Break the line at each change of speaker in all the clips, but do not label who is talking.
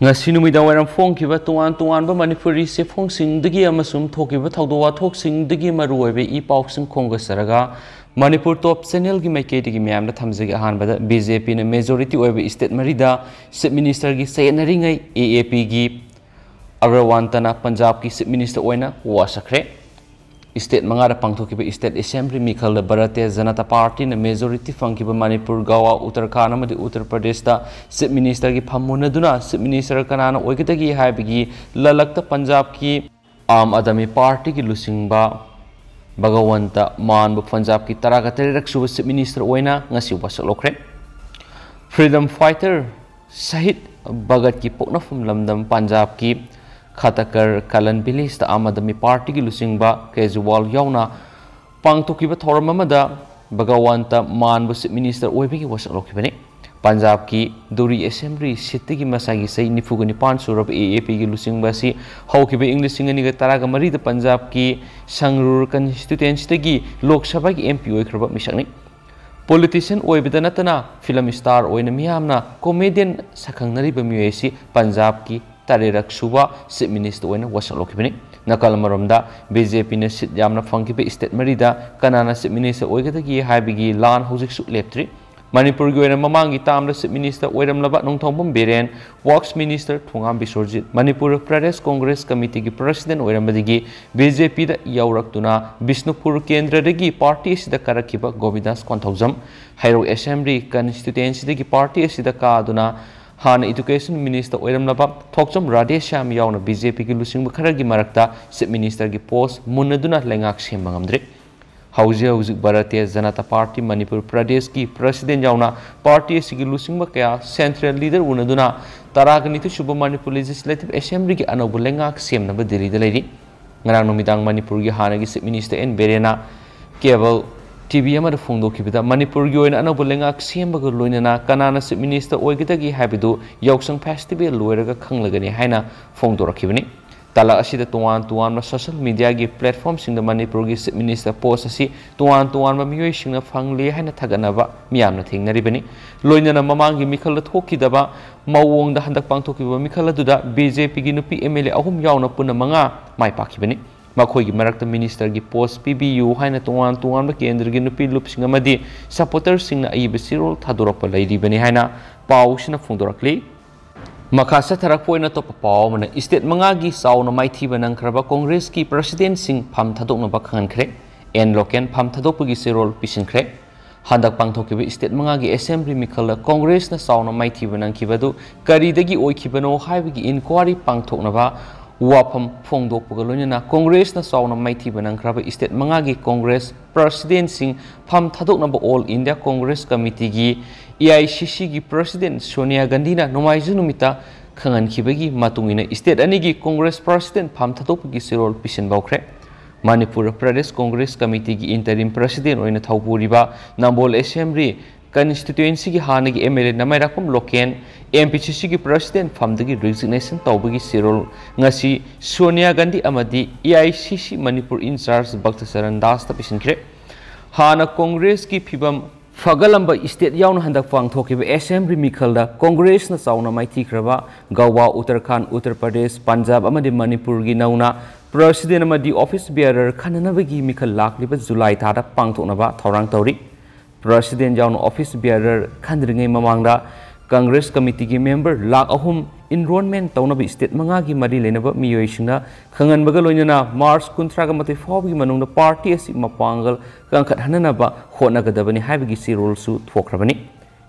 ngasi numidang wairam phongkiba tuan tuanba manipuri se phongsingdagi amasum thokiba thawdo wathoksingdagi maruoibe I pausing khongasaraga Manipur top channel gi maiketi gi myamna thamjagi ahanbada BJP na majority oibe state marida chief minister gi sayenari ngai AAP gi agrawantana Punjab gi chief minister oina wasakre state mangara pangthokiba state assembly mikhal Bharatiya Janata Party na majority fangkiba Manipur Goa Uttarakhand amadi Uttar Pradesh da chief minister gi phammunaduna chief minister kanana oigitagi haibigi lalakta Punjab ki Aam Adami Party gi lusingba Bagawanta Manbu Punjab ki Taragaterak suba chief minister oina ngasi wasaklokre freedom fighter Shahid Bhagat ki poknafum lamdam Punjab ki Khatakar Kalan Bilis ta Aam Adami Party gi lusingba Kejriwal yauna pangthokiba thoram amada Bagawanta Manbu chief minister oibigi wasaklokibani Punjab ki Duri Assembly City ki masagi sei nifugani pan surab AAP gi lusingba si haukiba English singani ga taraga mari da Punjab ki Sangrur constituency gi Lok Sabha gi MP oikraba misakni politician oibida natana film star oina miyamna comedian sakhangnari ba miyoisi Punjab ki tarerak suba chief minister oina wasaklokibani nakal maromda BJP na sit yamna fangkiba state marida kanana chief minister oigadagi haibigi lan hojik su leptri Manipur gi mamangi tamda chief minister oiramlaba nongthongbam Biren works minister Thongam Bisorjit Manipur Pradesh Congress committee gi president oirambadigi BJP da yauraktuna Bisnupur Kendra dagi party sida karakiba Govindas Konthaujam Hairo Assembly constituency dagi party sida kaaduna Hanna education minister oiramlaba Thokcham Radhesham yauna BJP gi lusingba kharagi marakta chief minister gi post munaduna lengak sembangamdri Hauzi Bharatiya Janata Party Manipur Pradesh ki president yauna party sigi lusingba kaya central leader unaduna Taragani suba Manipur Legislative Assembly ki anobu lengak semnaba Delhi da leiri ngarang numidang Manipur gi Hanna gi chief minister N Berena cable TV amada phongdokibida Manipur gi oina anobu lengak sembaga loinana kanana chief minister oigidagi habidu yausang festival loiraga khanglagani haina phongdorakibani Tala asida tuan ma social media gi platform singda Manipur gi chief minister post asi tuan ma miyoi singna phangli haina thaganaba miyamna thingnaribani loinana mamangi mikhala thokidaba mawong da handak pangthokiba mikhala duda BJP gi nupi MLA ahum yauna puna manga mai pakibani makhoi gi marakta minister gi post PBU haina tuan ma kendra gi nupi lup singa madi supporter singna aiba sirol thadorapa lairibani haina pau sina phongdorakli Makasa tarakpoina to papaw mana state mangagi sauna maithiba nangkraba Congress ki president sing pham thadokna bakhan khre en loken pham thadokpagi serol pisin khre handak pangthokiba state mangagi assembly mikhala Congress na sauna maithiba nangkibadu karidagi oikhibano haibagi inquiry pangthoknaba wafam phongdokpaga loinana Congress na sauna maithiba nangkraba state mangagi Congress president sing pham thadoknaba All India Congress Committee gi AICC gi president Sonia Gandhi na nomaiju numita khangan khibagi matungina state ani gi Congress president pham thadokpagi serol pisin bawkhre Manipur Pradesh Congress Committee gi interim president oina thaupuriba Nambol Assembly constituency gi Hanna gi MLA namairakpam Loken MPCC gi president phamdagi resignation tawbagi serol ngasi Sonia Gandhi amadi AICC Manipur in charge Bhakta Saran Das ta pisin khre Hanna Congress ki phibam Fagalamba state yauna handak pangthokiba assembly mikhalda Congress na sauna maithi khraba Goa Uttarakhand Uttar Pradesh Punjab amadi Manipur gi nauna president amadi office bearer khananabagi mikhal lakliba July thada pangthoknaba thorang tawri president yauna office bearer khandringai mamangda Congress committee gi member lakh ahum enrollment tawnaba state mangagi mari lenaba miyoisingna khanganbaga loinana March 13 fawgi manungda party asi mapangal kangkhat hananaba honagadabani haibigi sirol su thokrabani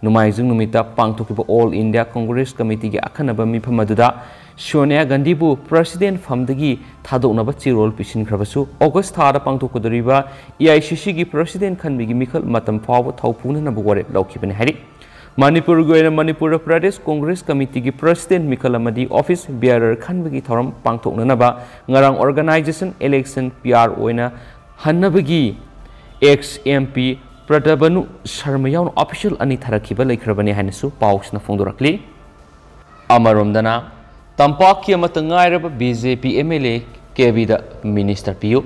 numaijung numita pangthokiba All India Congress Committee gi akhanaba mifamaduda Sonia Gandhi bu president famdagi thadoknaba chirol pisin khrabasu August thada pangthokudariba AICC gi president khanbigi mikhal matam fawa thaupunana bu ware laukibani hari Manipur goina Manipur Pradesh Congress Committee gi president Mikalamadi office bearer khanbagi thoram pangthoknanaba ngarang organization election PR oina hannabagi ex MP Pradabanu Sharma yaun official ani tharakiba laikhrabani hanasu pausna phongdorakli amaromdana tampaki amatangairaba BJP MLA KB da minister piu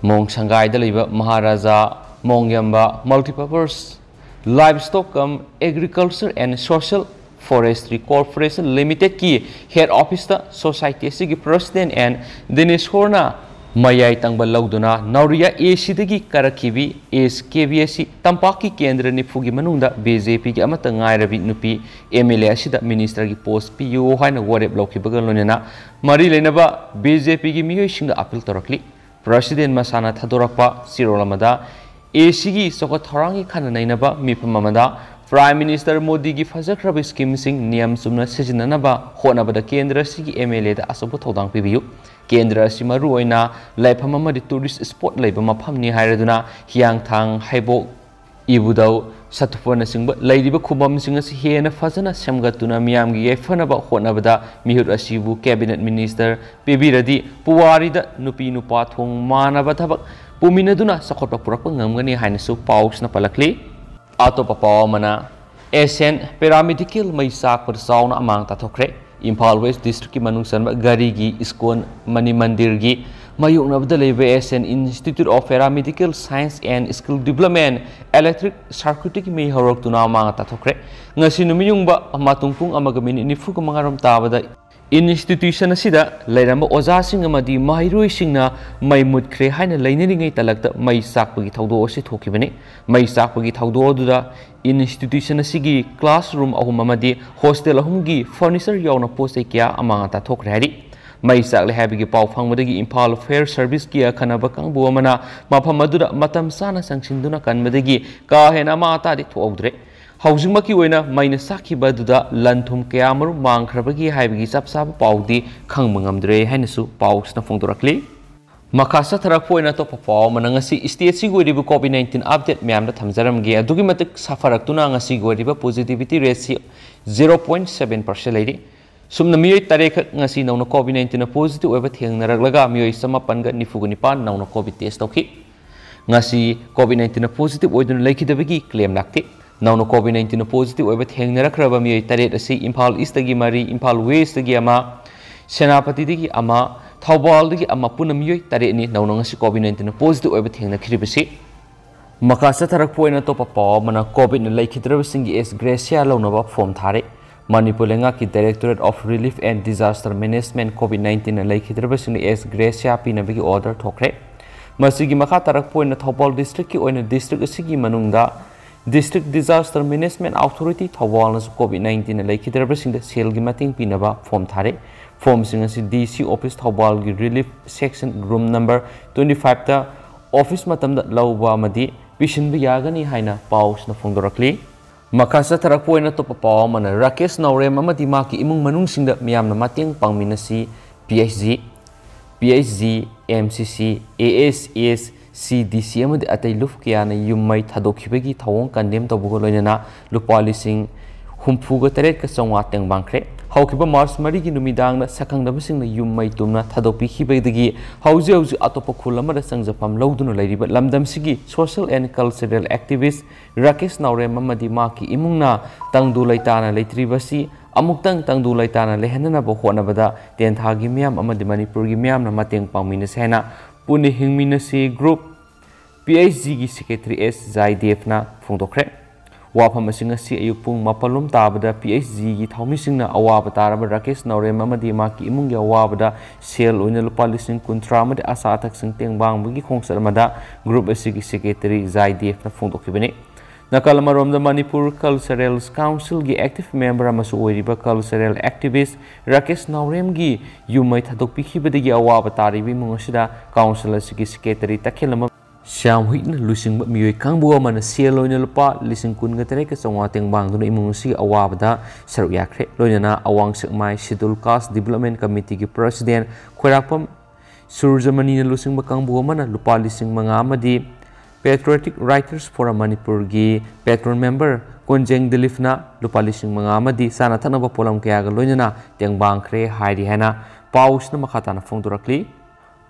mong sangai da leiba Maharaja Mongyamba multipurpose livestock agriculture and social Forestry Corporation Limited की Head Office ता Society की President and Dinesh Horna Mayai Tangbal Lauduna Nauria Asidagi Karakibi SKBSC Tampaki Kendra Nifugi Manunda BJP ki amata ngairabi nupi MLA asida Minister ki post PU haina warep loki bagalonena Mari lenaba BJP ki miyoi singa appeal torakli President Masana Thadorakpa Sirolamada ACG Soko Thorangi Khana Nainaba Mipamamada Prime Minister Modi ki Fajakrab scheme sing Niam Sumna Sijinanaba Honabada Kendra Sigi MLA da Asobo Thodang Pibiu Kendra Simaru Oina Laipamama di tourist spot Laibama Pamni Hairaduna Hiang Thang Haibo Ibudau Satupona Singba Ladiba Kubam Singas Hiena Fazana Samgatuna Miamgi Fanaba Honabada Mihur Asibu Cabinet Minister Pibiradi Puwari da Nupi Nupathong Manabatabak Puminaduna Sakopa Purapangangani Hainasu Paus na Palakli Ato Papa Mana SN Paramedical Maisak Persauna Amang Tatokre Impal West District ki Manungsan Garigi Iskon Mani Mandirgi Mayung Nabdalebe SN Institute of Paramedical Science and Skill Development Electric Circuit May Horok Tuna Amang Tatokre Ngasinumiyung ba Matungpung Amagamin Nifuka Mangaram Tabada Institution asida Lairamba Oza Sing Amadi Mahirui Singna Mai Mudkre Haina Lainering Talakta Mai Sakpagi Taudo Si Tokibani Mai Sakpagi Taudo Duda Institution asigi classroom ahum amadi hostel ahumgi furniture yauna post kya amangata thokre Mai Sakle Habigi Pau Fangmadagi Impal Fair Service Kia Kanaba Kangbu Amana Mapamadura Matam Sana Sangsinduna Kanmadagi Kahena Mata di Togdre Housing Maki Wena Maina Saki Baduda Lantum Kiamaru Mankrabagi Habigi Sapsab Paudi Kangmangamdre Henesu Paus na Fongdorakli Makasa Tarakpoina to Papa Manangasi State Siguribu COVID-19 update Miamda Tamzaram Gia Dugimatic Safaraktuna Siguriba positivity ratio 0.7% lady. Sumna Miri Tarek Nasi no COVID-19 positive everything Naraglaga Mui Samapanga Nifugunipan no COVID test okay. Nasi COVID-19 positive Odun Lake the claim Nakti. Now no COVID-19 positive everything Narakraba Mui Taret Asi Impal East Gimari Impal West Giama Senapati Ama Taubal the Amapunamui Tareni now no COVID-19 positive everything the Kribisi. Makasa Tarakpoina to Papa Mana COVID Lake Traversing is Gracia Lonova from Tare. Manipulenga ki Directorate of Relief and Disaster Management COVID-19 Lake Traversing is Gracia Pinabigi order Tokre. Masigi Makatarak point at Taubal District or District Sigi Manungda District Disaster Management Authority Tawalas COVID-19 Lake Traversing the Silgimating Pinaba from Tare. Forms in DC Office Taubal Relief Section Room number 25 the Office Matam that Lauba Madi Bishin Biagani Haina Paus na Fondorakli. Makasa Tarakpoina to Papa Mana Rakesh Naure Mamati Maki Imung Manung Sing the Miam Namating Pangminasi PhD MCC ASS CDC Amadi Atay Lufkiana Yumai Tadokibegi Tawong Kandem Tabugolina Lupali Sing Humpuga Taret Kasawateng Bankre. Haukiba Mars Marigi Numidang Sakang the Missing the Yumai Tumna Tadopi Hibegi Hausi Atopakula Sangzapam Lodun Lady but Lamdam Sigi social and cultural activist Rakesh Naure Mamadi Maki Imungna Tangdu Laitana Latribasi Amuk Tangdu Laitana Lehanana Bohonabada Tentagi Miam Amadimani Purgimiam Namating Paminas Hena Puni Hingminasi Group PhD Secretary S Zaidefna Fundokre. Wapam Singasi Ayupung Mapalum Tabada PhD Taumising Awaba Taraba Rakesh Naure Mamadi Maki Imunga Wabada Sel Unelupalising Kuntramad Asatak Singting Bang Bugi Kongsaramada Group Sigi Secretary Zaidef na Fundokibene. Nakalamarom the Manipur Cultural Council gi active member Amasu Oiriba cultural activist Rakesh Naurem gi Yumai Tadokpikibadigi Awaba Taribi Mungashida Council Sigi Secretary Takilama Siam Hitna Lusing Mui Kangbu Mana Cielo Lupa, Lissing Kungatrek, Sawateng Bang to Imunsi Awabda, Saruyakre, Loyana, Awang Sekmai, Sidul Cast Development Committee President, Querapam, Surjamani Lusing Bakangbu Mana, Lupa Lissing Mangamadi, Patriotic Writers for a Manipur Gi, Patron Member, Konjeng Delifna, Lupa Lissing Mangamadi, Sanatanaba Polam Kiaga Loyana, Teng Bangkre, Heidi Hanna, Paus Namakatana Fondurakli.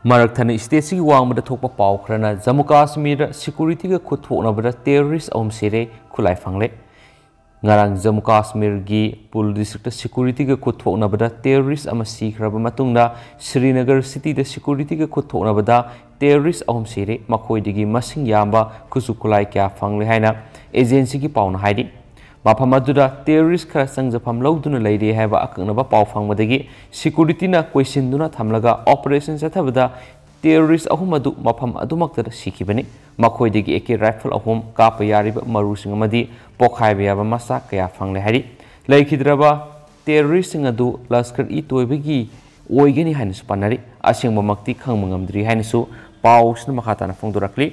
Marathana State Wang with the Topa Paukrana, Jammu Kashmir security Kutuna terrorist Sire Kulai Fangle. Narang Jammu Kashmir Gi Pul District security Kutuna Bada terrorist Amasi Rabamatunda, Srinagar City the security Kutuna Bada terrorist Sire, Makoi Digi Masing Yamba, Kusukulai Kya Fangle Haina, Agency Paun Heidi. mafam aduda terrorist khara sangjafam lawduna leire haiba aknaba paw phangmadagi security na question duna thamlaga operation chathabada terrorist ahum adu mafam adumakta sikibani makoidagi AK rifle ahum kapa yariba marusing amadi pokhaiba yaba masa kaya phangle hari laikhidraba terrorist sing adu laskar I toibagi oigani hainu panari asingba makti khangmangamdri hainu pausna makhatana phongdorakli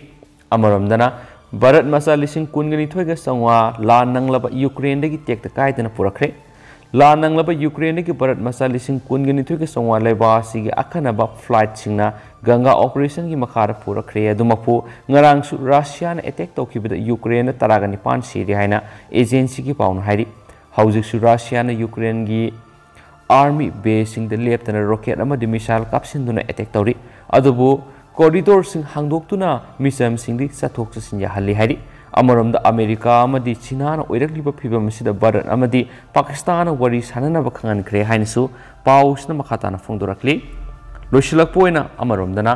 amaramdana Bharat masa lising kungani thoiga sangwa la nanglaba Ukraine dagi tekta kaidana purakre la nanglaba Ukraine dagi Bharat masa lising kungani thoiga sangwa leba sigi akhanaba flight singna ganga operation gi makhara purakre adumapu ngarang su Russia na attack tokibada Ukraine taragani pan siri haina agency gi pauna hairi hauzik su Russia na Ukraine gi army base sing de leptana rocket amadi missile kapsinduna attack tori adubu corridor sing hangdoktuna misam singdi sathok chasin yahalli hari amaramda America amadi China na oirakliba phibam sida Bharat amadi Pakistan wari sanana bakhangan kre hainsu pausna makhatana phongdorakli loshilakpoina amaramdana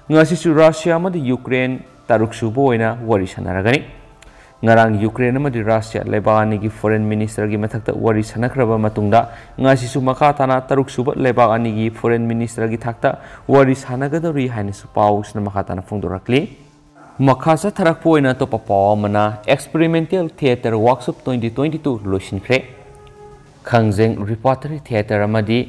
ngasi su Russia amadi Ukraine taruksu boina wari sanaragani ngarang Ukraine amadi Russia Lebanon gi foreign minister gi mathakta wari sanakraba matungda ngasi su makhatana taruksuba Lebanon gi foreign minister gi thakta wari sanagadori hainisu pausna makhatana phongdorakli makhasa tharakpoina to papawamana experimental theater workshop 2022 loisinkhre khangjeng repertory theater amadi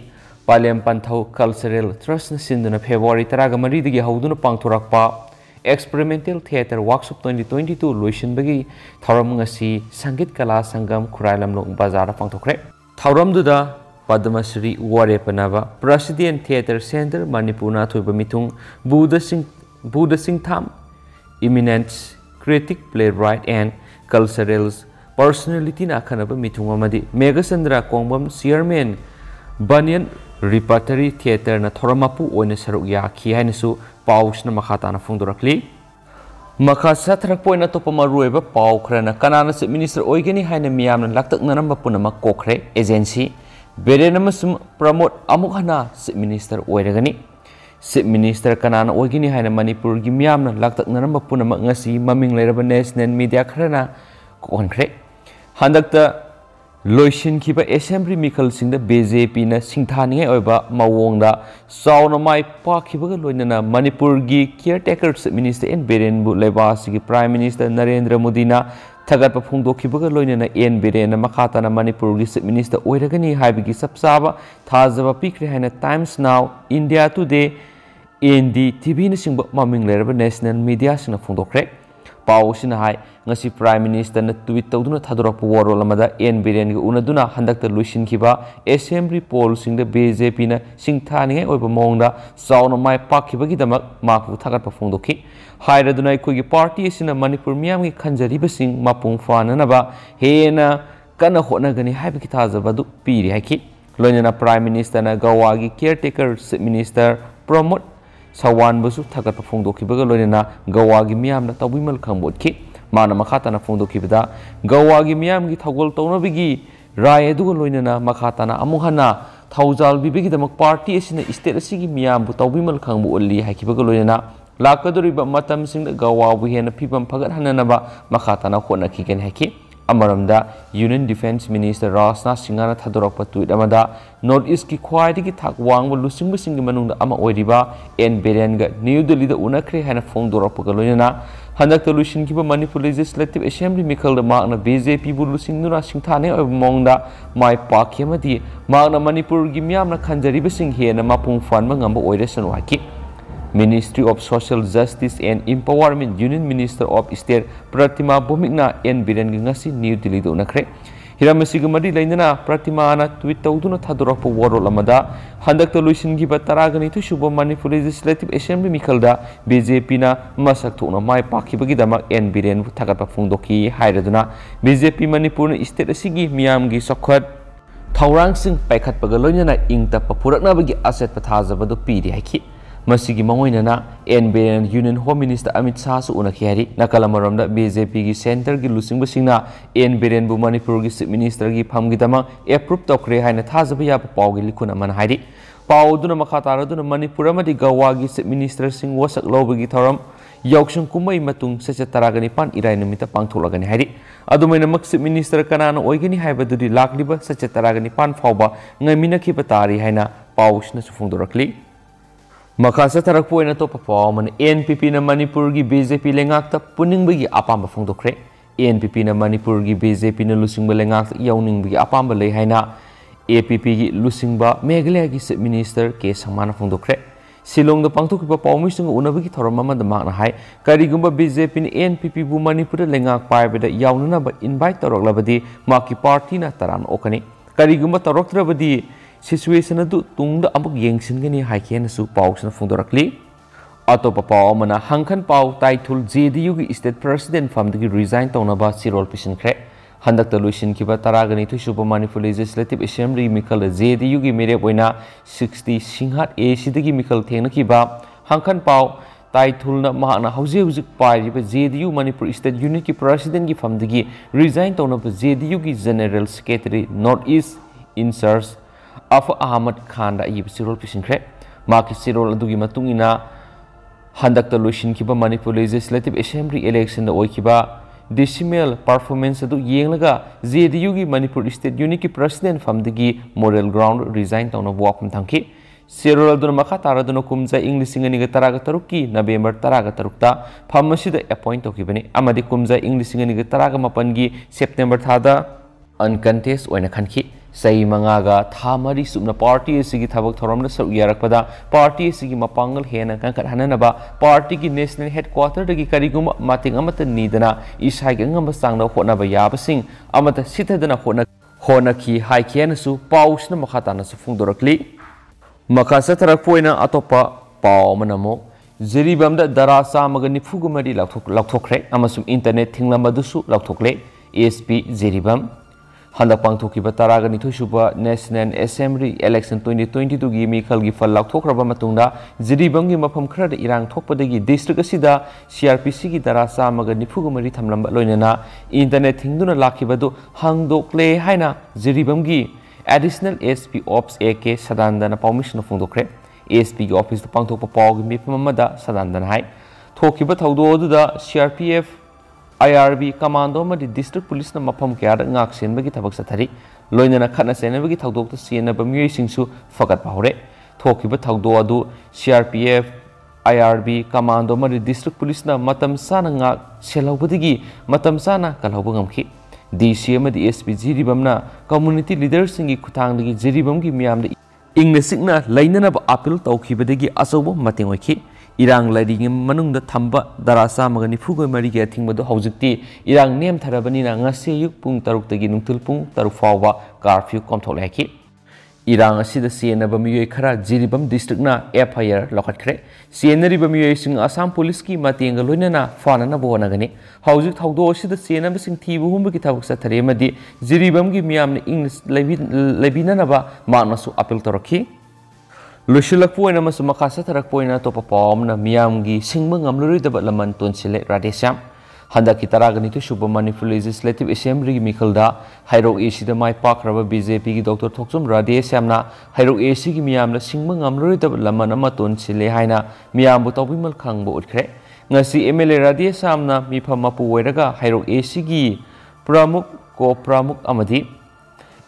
Palem Panthau cultural trust na sinduna February 13 dagi hauduna pangthorakpa experimental theater workshop 2022 loisinbagi thauram ngasi sangit kala sangam khurailamlong bazar pangthokre thauram duda Padma Shri Warepanaba President Theatre Center Manipurna thoiba mithung Buddha Singh Tham eminent critic playwright and cultural personality na khanaba mithung amadi Megasandra Kongbam chairman Banyan Repertory Theatre na thoramapu oina saruk yakhi hainasu pausna makhatana phongdorakli makasa tharakpoina topa marueba pau khrana kanana se minister oigani haina miyamna laktakna namba punama kokre agency Biren amasum Pramod Amuk Hanna se minister Oiragani se minister kanana oigani haina Manipur gi miyamna laktakna namba punama ngasi maming leiraba national media khrana konkre handakta loisin kiba assembly mikal singda BJP na singthani oiba mawongda sauna mai pakhibaga loinana Manipur gi caretaker minister en Biren bu leba sigi prime minister Narendra Modi na thagatpa phongdokhibaga loinana en Biren na makhatana Manipur gi minister Oiragani haibigi sapsaba thajaba pikre haina Times Now India Today ND TV na singba maming leraba national media sina phongdokre pausina hai ngasi prime minister na tweet tawduna thadorappu warol amada en Biren gi unaduna handakta luisin khiba assembly poll singda BJP na singthani oiba mongda sauna mai pakhibagi damak maku thagatpa phongdokhi hairaduna ikoi gi party sina Manipur miyam gi khanjariba sing mapung fananaba hena kana honagani haibiki thajabadu piri haki loinana prime minister na Goa gi caretaker minister Pramod Sawan basu thagatpa phongdokhibaga loinana Goa gi miyamna tawimal khambotki mana makhatana phongdokhibada Goa gi miyam gi thogol townabigi rai aduga loinana makhatana Amuk Hanna thaujal bibigi damak party asina state asigi miyam bu tawimal khangbu olli hakibaga loinana lakadoriba matam singda Goa bu hena phibam phagat hananaba makhatana khonakhigen haki amaramda Union Defense Minister Rajnath Singh na thadorakpa tweet amada North East ki khwaidigi thak wangba lusingba singi manungda ama oiriba en Biren ga New Delhi da unakre hana phongdorakpa loinana handakta lusin kiba Manipur Legislative Assembly mikhalda makna BJP bu lusingduna singthane mongda mai pakhi amadi makna Manipur gi miyamna khanjariba sing hena mapung fanma ngamba oiresanu haki Ministry of Social Justice and Empowerment Union Minister of State Pratima Bhumikna en Biren gi ngasi New Delhi da unakre hiramasiga mari lainana Pratima na tweet tawduna thadorappa warol amada handakta luisin gi ba taragani thu suba Manipur Legislative Assembly mikhalda BJP na masak thona mai pakhibagi damak en Biren bu thagatpa phongdokhi hairaduna BJP Manipur na state asigi miyam gi sokhat thaurang sing paikhatpaga loinana ingtappa puraknabagi asset pathajabadu piri haki masigi mangoinana en Biren Union Home Minister Amit Shah su unakhi hari nakalamaromda BJP gi center gi lusingba singna en Biren bu Manipur gi chief minister gi phamgi dama approve tokre haina thajaba ya pawgi likhuna man hari pawduna makhatara Manipur amadi Goa gi chief minister sing wasak lobagi thoram yaukshung kumai matung secha taragani pan irai numita pangtholagani hari ꯑꯗꯨꯃꯥꯏꯅꯃꯛ chief minister ꯀꯅꯥꯅ ꯑꯣꯏꯒꯅꯤ ꯍꯥꯏꯕꯗꯨꯗꯤ ꯂꯥꯛꯂꯤꯕ ꯆꯆꯠ ꯇꯔꯥꯒꯅꯤꯄꯥꯟ ꯐꯥꯎꯕ ꯉꯥꯏꯃꯤꯟꯅꯈꯤꯕ ꯇꯥꯔꯤ ꯍꯥꯏꯅ ꯄꯥꯎꯁꯤꯅꯁꯨ ꯐꯣꯡꯗꯣꯔꯛꯂꯤ ꯃꯈꯥ ꯆꯠꯊꯔꯛꯄ ꯑꯣꯏꯅ ꯑꯇꯣꯞꯄ ꯄꯥꯎ ꯑꯃꯅ NPPꯅ ꯃꯅꯤꯄꯨꯔꯒꯤ BJP ꯂꯩꯉꯥꯛꯇ ꯄꯨꯅꯤꯡꯕꯒꯤ ꯑꯄꯥꯝꯕ ꯐꯣꯡꯗꯣꯛꯈ꯭ꯔꯦ NPPꯅ ꯃꯅꯤꯄꯨꯔꯒꯤ BJPꯅ ꯂꯨꯆꯤꯡꯕ ꯂꯩꯉꯥꯛꯇ ꯌꯥꯎꯅꯤꯡꯕꯒꯤ ꯑꯄꯥꯝꯕ ꯂꯩ ꯍꯥꯏꯅ APPꯒꯤ ꯂꯨꯆꯤꯡꯕ ꯃꯦꯘꯥꯂꯌꯥꯒꯤ ꯆꯤꯞ ꯃꯤꯅꯤꯁꯇꯔ K ꯁꯪꯃꯥꯅ ꯐꯣꯡꯗꯣꯛꯈ꯭ꯔꯦ ꯁꯤꯂꯣꯡꯗ ꯄꯥꯡꯊꯣꯛꯈꯤꯕ ꯄꯥꯎꯃꯤꯁꯤꯡꯒ ꯎꯅꯕꯒꯤ ꯊꯧꯔꯝ ꯑꯃꯗ ꯃꯍꯥꯛꯅ ꯍꯥꯏ ꯀꯔꯤꯒꯨꯝꯕ BJPꯅ NPPꯕꯨ ꯃꯅꯤꯄꯨꯔꯗ ꯂꯩꯉꯥꯛ ꯄꯥꯏꯕꯗ ꯌꯥꯎꯅꯅꯕ ꯏꯟꯚꯥꯏꯠ ꯇꯧꯔꯛꯂꯕꯗꯤ ꯃꯍꯥꯛꯀꯤ ꯄꯥꯔꯇꯤꯅ ꯇꯔꯥꯝꯅ ꯑꯣꯛꯀꯅꯤ ꯀꯔꯤꯒꯨꯝꯕ ꯇꯧꯔꯛꯇ꯭ꯔꯕꯗꯤ सिचुएशन अदु तुंगदा अमुक येंगसिनगनी हाइकेनसु पाउसना फोंदोरकली अतोप पाउ अमना हंखन पाउ ताइथुल JDU की स्टेट प्रेसिडेंट फमदगी रिजाइन तौनबा सिरोल पिसिनख्रे हंदक लुसिन किबा तरागनी थुसुब मणिपुर लेजिस्लेटिव असेंबली मिखल JDU की मेरे ओइना 60 सिंहाट A सिदगी मिखल थेंगनकिबा हंखन पाउ ताइथुलना महाना हौजे हुजिक पाइरिबा JDU मणिपुर स्टेट यूनिट की प्रेसिडेंट की फमदगी रिजाइन तौनबा JDU की general secretary north east incharge अफ अहमद खान अयब सिरोल पिसिनख्रे माकी सिरोल अदुगी मतुंगिना हंदक लुसिनखिबा मणिपुर लेजिस्लेटिव असेंबली इलेक्शन ओइखिबा डेसिमल परफॉर्मेंस अदु येंगलगा JDU की मणिपुर स्टेट यूनिट की प्रेसिडेंट फमदगी मोरल ग्राउंड रिजाइन तौना वाकम थांखि सिरोल अदुन मखा तारदुन कुमजा इंग लिसिंगनिगा तरागा तरुकी नवेंबर तरागा तरुकता फमसिदा अपॉइंट तौखिबनि अमदि कुमजा इंग लिसिंगनिगा तरागा मपनगी सेप्टेम्बर थादा अनकंटेस्ट ओइना खनखि सही मंगागा था मरी सुबना पार्टी की थबक थोरमना सरुक यारकपदा पार्टी की मपांगल हेना कंकट हननबा पार्टी की नेशनल हेडक्वार्टर दगी करिगुम मातिंग अमत नीदना इसाइग अंगम सांगदा होनबा याबसिंग अमत सिथदना होनखी हाइकेनसु पाउसना मखातानसु फुंदोरकली मखा सथरकपोइना अतोपा पाउ मनमो जिरिबमदा दरा चामगा निफुगु मरी लौथोख्रे अमसुम इंटरनेट थिंगलमदुसु लौथोख्ले ASP जिरिबम हंदक पांथोखिबा तरागा निथुसुबा नेशनल असेंबली इलेक्शन 2022 की मिखल की फल लाथोख्रबा मतुंगदा जिरिबंगी मफम खरद इरांग थोकपदगी डिस्ट्रिक्ट असिदा CRPC की दरा चामगा निफुगु मरी थमलंबा लोइनना इंटरनेट थिंगदुना लाखिबदु हांगदोक्ले हाइना जिरिबंगी एडिशनल SP ऑप्स AK सदानदना पाउमिशन फोंदोख्रे ASP की ऑफिस पांथोकपा पाउगी मिफममदा सदानदना हाइ थोखिबा थौदोदुदा CRPF IRB कमांडो मदि डिस्ट्रिक्ट पुलिस न मफम क्याद ngak senbagi thabak sathari loinana khatna senabagi thawdok ta senaba myoi singsu fakat bahore thokiba thawdo adu CRPF IRB commando मदि डिस्ट्रिक्ट पुलिस न matam sana ngak selawbadigi matam sana kalawba ngamki DC मदि SP जिरिबमना community leaders सिंगी खुथांगदगी जिरिबमगी मियामदा इंगना सिंगना लाइननब appeal तौखिबदगी अचौब मतेंग ओइखि इरांग लाइरिंग मनुंगदा थंबा दरा चामगा निफुगो मरिगे थिंगबदो हौजिक्ति इरांग name थरबनिना ngasi युक पुंग तरुक्तगी नुंगथुल पुंग तरुक फावबा curfew कमथोलाखि इरांग असिदा सेनबा मियोय खरा Jiribam डिस्ट्रिक्टना FIR लखटख्रे सेनरिबा मियोय सिंग Assam police की मतेंग लोइनना फानना बोनगनि हौजिक थौदो असिदा सेनबा सिंग थीबु हुंबगी थबक सथरे मदि जिरिबमगी मियामना English लेबिननबा मानसु appeal तोरखि लुशिलकपोइना मसु मखा सथरकपोइना तोपा पावमना मियामगी सिंगबा ngamluridaba laman tonsile radesham हंदकी तरागनी थुसुब मणिपुर लेजिस्लेटिव असेंबली की मिखलदा हाइरोक एसीदा माइ पाख्रबा BJP की डॉक्टर थोक्सुम राधेश्यामना हाइरोक एसी की मियामना सिंगबा ngamluridaba laman ama tonsile haina मियामबु तौबिमल खांगबो उठख्रे ngasi MLA राधेश्यामना मिफम मपु ओइरगा हाइरोक एसी की प्रमुख को प्रमुख अमदि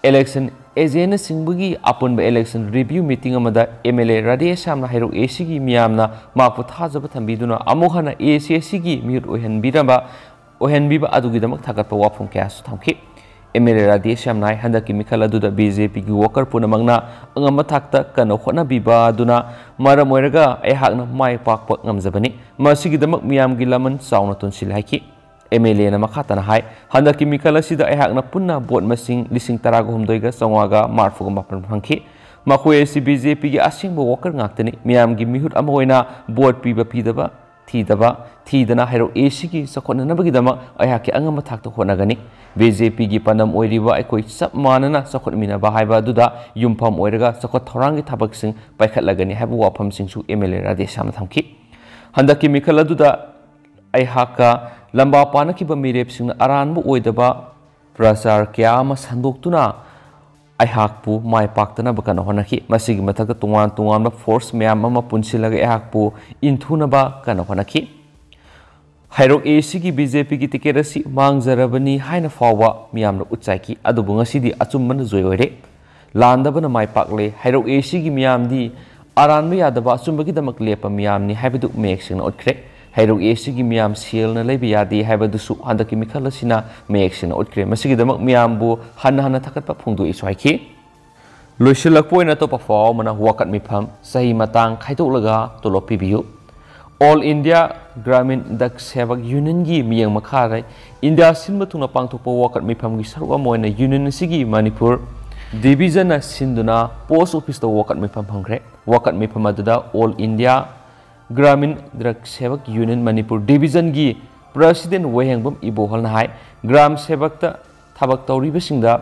इलेक्शन एजेंट सिंबगी अपुनब इलेक्शन रिव्यू मीटिंग अमदा MLA राधेश्यामना हाइरोक एसी की मियामना मापु थाजब थंबीदुना अमुहना ACC की म्यूट ओहनबीबा अदुगिदमक थागतपा वाफम क्यासु थमखि MLA राधेश्यामना हंदकी मिखल अदुदा BJP की वर्कर पुनमंगना अंगम थाक्ता कनो होनबीबा अदुना मरम ओइरगा अयहाकना माइ पाकपा ngamjabani मसिगिदमक मियामगी लमन Chowna तोनसिल हाइखि MLA na makhatana hai handaki mikala sida ayhakna punna bot masing lising taraga humdoiga chawanga marfuga mapan phangki makoi si BJP gi asingba worker ngaktani miyam gi mihut ama hoina bot piba pidaba thidana hairo AC gi sakhona nabagi dama ayhaki angama thakta honagani BJP gi panam oiriba aikoi sap manana sakhot mina ba haiba duda yumpham oiraga sakhot thorangi thabak sing paikhatlagani haibu wafam singsu MLA radesham thamki handaki mikala duda ayhaka लंबा पानखिबा मिरेपसिंग अरानबु ओइदबा प्रचार क्या अमा संदोक्तुना अयहाकपु माइ पाक्तनबा कनो होनखि मसिगी मथक तुंगान तुंगान force ma'am अमा पुनसिलगा अयहाकपु इनथुनबा कनो होनखि Hairok ACG BJP की ticket asi mangjarabani haina fawa miyamna utsaiki adubu ngasidi achumman joyore landabana mai pakle Hairok ACG miyamdi aranba yadaba achumbagi damak lepa miyamni haibadu meksing otkre Hairok ACG miyam selna leiba yadi haibadu su handaki mikhalasina meksing otkre masigi damak miyambu hana thakatpa phungdu iswaiki loisilakpoina topa faw mana wakat mifam sahi matang khaitolaga tolop pibiu All India Gramin Dak Sevak Union gi miyang makharai India sinba tuna pangthokpa wakat mifam gi sarwa moina Union sigi Manipur division na sinduna post office to wakat mifam phangre wakat mifam aduda All India Gramin Dak Sevak Union Manipur division gi president wehengbam ibohal na hai gram sevak ta thabak tawribasingda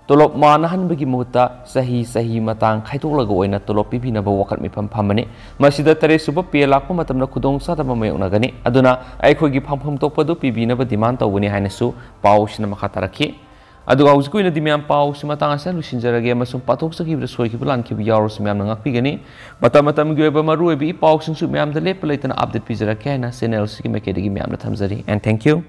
tolop manahan bagi muhta sahi matang khaitolaga oina tolop pibinaba wakat mifam phamani masida tare suba pe lakpa matamna khudong sa dama mayonagani aduna aikhogi phampham tokpadu pibinaba demand tawbani hainasu pausina makha tarakhi aduga hujkuina dimyam paus matang asa lusinjarage amasum pathok sakibra soikiba lankiba yaros myam ngakpigani matam gi oiba maru oibi pausing su myam da lepa leitana update pijara kaina channel sigi makedigi myam na thamjari and thank you